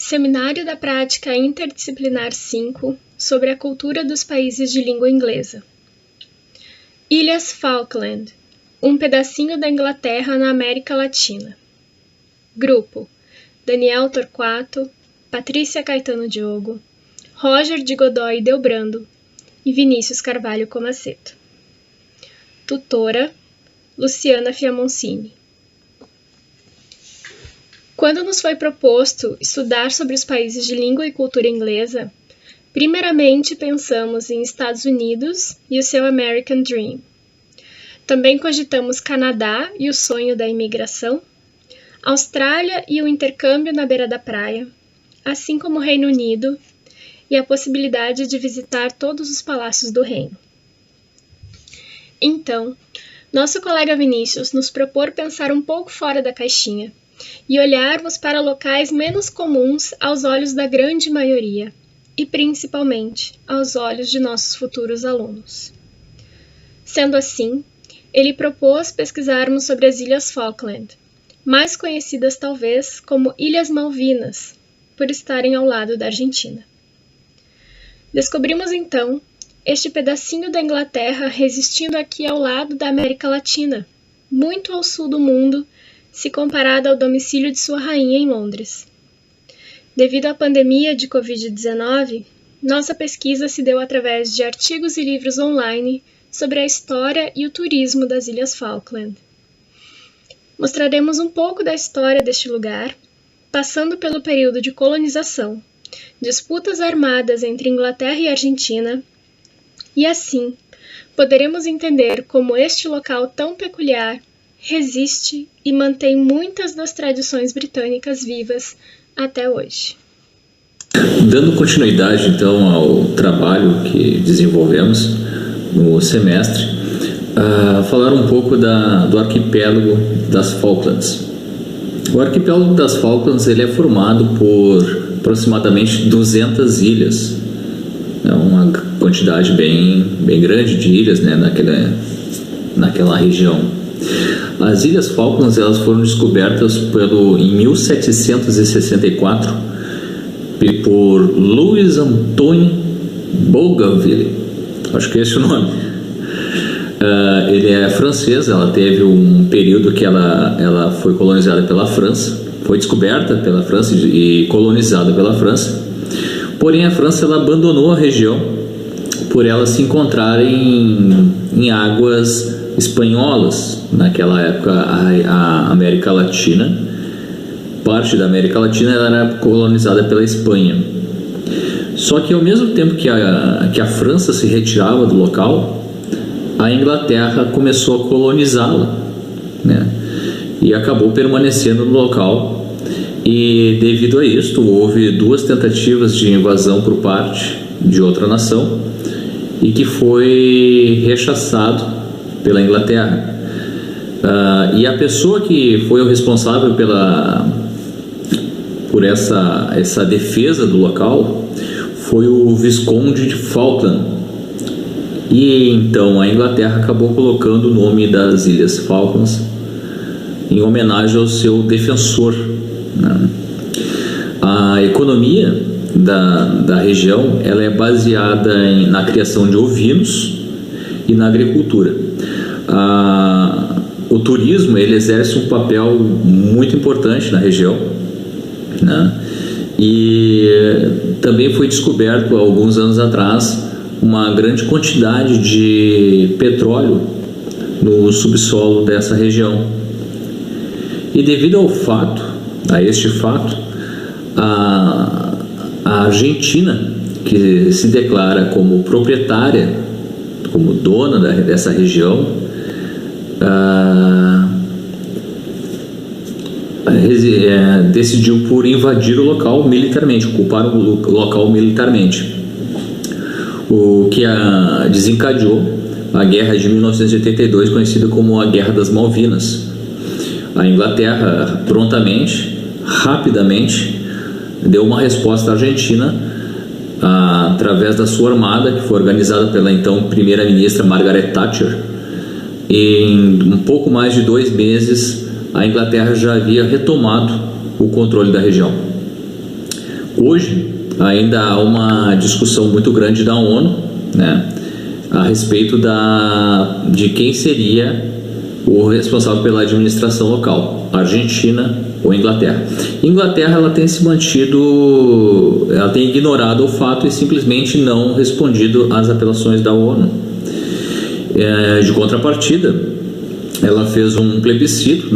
Seminário da Prática Interdisciplinar 5 sobre a cultura dos países de língua inglesa. Ilhas Falkland, um pedacinho da Inglaterra na América Latina. Grupo: Daniel Torquato, Patrícia Caetano Diogo, Roger de Godoy Delbrando e Vinícius Carvalho Comaceto. Tutora: Luciana Fiamoncini. Quando nos foi proposto estudar sobre os países de língua e cultura inglesa, primeiramente pensamos em Estados Unidos e o seu American Dream. Também cogitamos Canadá e o sonho da imigração, Austrália e o intercâmbio na beira da praia, assim como o Reino Unido e a possibilidade de visitar todos os palácios do reino. Então, nosso colega Vinícius nos propôs pensar um pouco fora da caixinha e olharmos para locais menos comuns aos olhos da grande maioria, e principalmente aos olhos de nossos futuros alunos. Sendo assim, ele propôs pesquisarmos sobre as Ilhas Falkland, mais conhecidas talvez como Ilhas Malvinas, por estarem ao lado da Argentina. Descobrimos então este pedacinho da Inglaterra resistindo aqui ao lado da América Latina, muito ao sul do mundo, se comparado ao domicílio de sua rainha em Londres. Devido à pandemia de Covid-19, nossa pesquisa se deu através de artigos e livros online sobre a história e o turismo das Ilhas Falkland. Mostraremos um pouco da história deste lugar, passando pelo período de colonização, disputas armadas entre Inglaterra e Argentina, e assim poderemos entender como este local tão peculiar resiste e mantém muitas das tradições britânicas vivas até hoje. Dando continuidade, então, ao trabalho que desenvolvemos no semestre, falar um pouco do arquipélago das Falklands. O arquipélago das Falklands ele é formado por aproximadamente 200 ilhas. É uma quantidade bem grande de ilhas, né, naquela região. As Ilhas Falklands elas foram descobertas em 1764 por Louis Antoine Bougainville, acho que é esse o nome. Ele é francês, ela teve um período que ela foi colonizada pela França, foi descoberta pela França e colonizada pela França, porém a França ela abandonou a região por ela se encontrar em águas espanholas. Naquela época a América Latina, parte da América Latina ela era colonizada pela Espanha. Só que ao mesmo tempo que a França se retirava do local, a Inglaterra começou a colonizá-la, né? E acabou permanecendo no local, e devido a isto houve 2 tentativas de invasão por parte de outra nação e que foi rechaçado pela Inglaterra. E a pessoa que foi o responsável por essa defesa do local foi o Visconde de Falkland. E então a Inglaterra acabou colocando o nome das Ilhas Falklands em homenagem ao seu defensor, né? A economia da região ela é baseada na criação de ovinos e na agricultura. O turismo ele exerce um papel muito importante na região, né? E também foi descoberto há alguns anos atrás uma grande quantidade de petróleo no subsolo dessa região. E devido a este fato, a Argentina, que se declara como proprietária, como dona dessa região, decidiu por invadir o local militarmente, ocupar o local militarmente, o que desencadeou a guerra de 1982, conhecida como a Guerra das Malvinas. A Inglaterra prontamente, rapidamente, deu uma resposta à Argentina através da sua armada, que foi organizada pela então primeira-ministra Margaret Thatcher. Em um pouco mais de 2 meses, a Inglaterra já havia retomado o controle da região. Hoje, ainda há uma discussão muito grande da ONU, né, a respeito de quem seria o responsável pela administração local, Argentina ou Inglaterra. Inglaterra, ela tem se mantido, ela tem ignorado o fato e simplesmente não respondido às apelações da ONU. De contrapartida, ela fez um plebiscito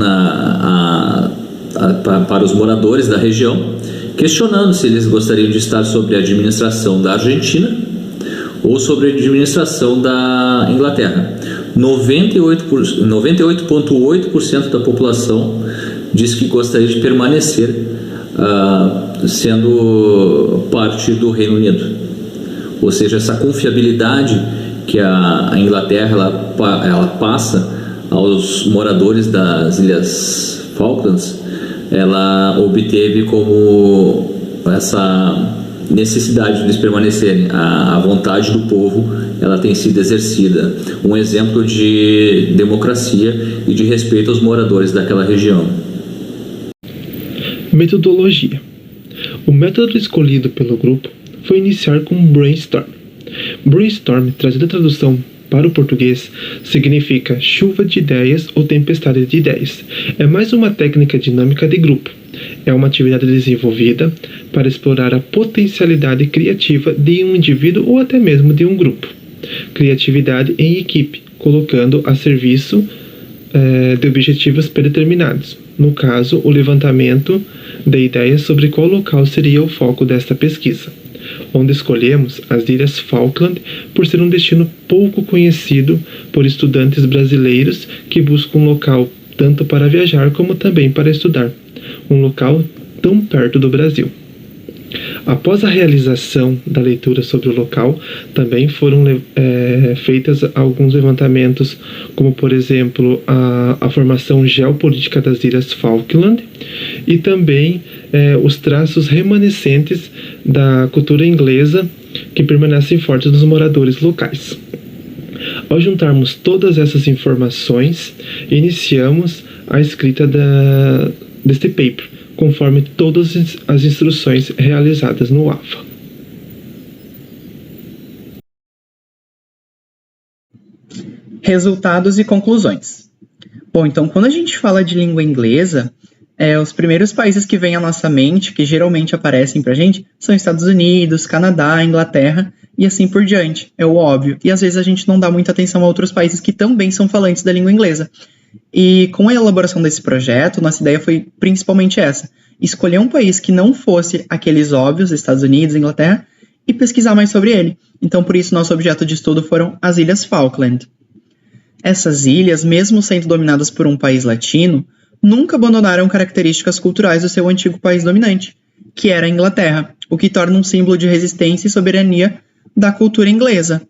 para os moradores da região, questionando se eles gostariam de estar sob a administração da Argentina ou sobre a administração da Inglaterra. 98,8% da população diz que gostaria de permanecer sendo parte do Reino Unido. Ou seja, essa confiabilidade que a Inglaterra ela passa aos moradores das Ilhas Falklands, ela obteve como essa necessidade de eles permanecerem. A vontade do povo, ela tem sido exercida. Um exemplo de democracia e de respeito aos moradores daquela região. Metodologia. O método escolhido pelo grupo foi iniciar com brainstorm. Brainstorm, trazendo a tradução para o português, significa chuva de ideias ou tempestade de ideias. É mais uma técnica dinâmica de grupo. É uma atividade desenvolvida para explorar a potencialidade criativa de um indivíduo ou até mesmo de um grupo. Criatividade em equipe, colocando a serviço de objetivos predeterminados. No caso, o levantamento de ideias sobre qual local seria o foco desta pesquisa, onde escolhemos as Ilhas Falkland por ser um destino pouco conhecido por estudantes brasileiros que buscam um local tanto para viajar como também para estudar, um local tão perto do Brasil. Após a realização da leitura sobre o local, também foram feitas alguns levantamentos, como por exemplo a formação geopolítica das Ilhas Falkland e também os traços remanescentes da cultura inglesa que permanecem fortes nos moradores locais. Ao juntarmos todas essas informações, iniciamos a escrita deste paper, conforme todas as instruções realizadas no AFA. Resultados e conclusões. Bom, então quando a gente fala de língua inglesa, os primeiros países que vêm à nossa mente, que geralmente aparecem pra gente, são Estados Unidos, Canadá, Inglaterra e assim por diante. É o óbvio. E às vezes a gente não dá muita atenção a outros países que também são falantes da língua inglesa. E com a elaboração desse projeto, nossa ideia foi principalmente essa: escolher um país que não fosse aqueles óbvios, Estados Unidos, Inglaterra, e pesquisar mais sobre ele. Então, por isso, nosso objeto de estudo foram as Ilhas Falkland. Essas ilhas, mesmo sendo dominadas por um país latino, nunca abandonaram características culturais do seu antigo país dominante, que era a Inglaterra, o que torna um símbolo de resistência e soberania da cultura inglesa.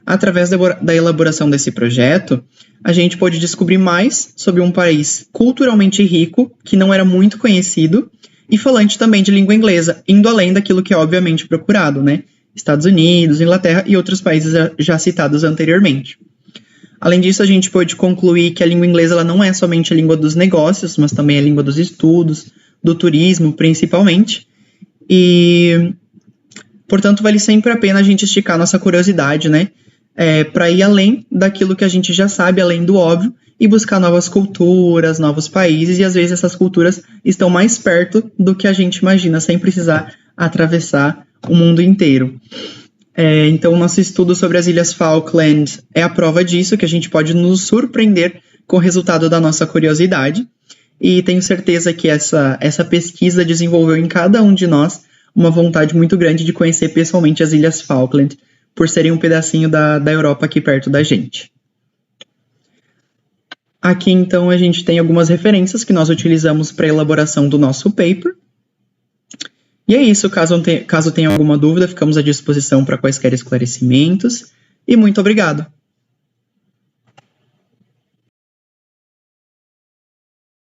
Através da elaboração desse projeto, a gente pôde descobrir mais sobre um país culturalmente rico, que não era muito conhecido, e falante também de língua inglesa, indo além daquilo que é obviamente procurado, né? Estados Unidos, Inglaterra e outros países já citados anteriormente. Além disso, a gente pôde concluir que a língua inglesa ela não é somente a língua dos negócios, mas também a língua dos estudos, do turismo, principalmente. E, portanto, vale sempre a pena a gente esticar nossa curiosidade, né? Para ir além daquilo que a gente já sabe, além do óbvio, e buscar novas culturas, novos países, e às vezes essas culturas estão mais perto do que a gente imagina, sem precisar atravessar o mundo inteiro. Então, o nosso estudo sobre as Ilhas Falkland é a prova disso, que a gente pode nos surpreender com o resultado da nossa curiosidade, e tenho certeza que essa pesquisa desenvolveu em cada um de nós uma vontade muito grande de conhecer pessoalmente as Ilhas Falkland, por serem um pedacinho da Europa aqui perto da gente. Aqui, então, a gente tem algumas referências que nós utilizamos para a elaboração do nosso paper. E é isso, caso tenha alguma dúvida, ficamos à disposição para quaisquer esclarecimentos. E muito obrigado!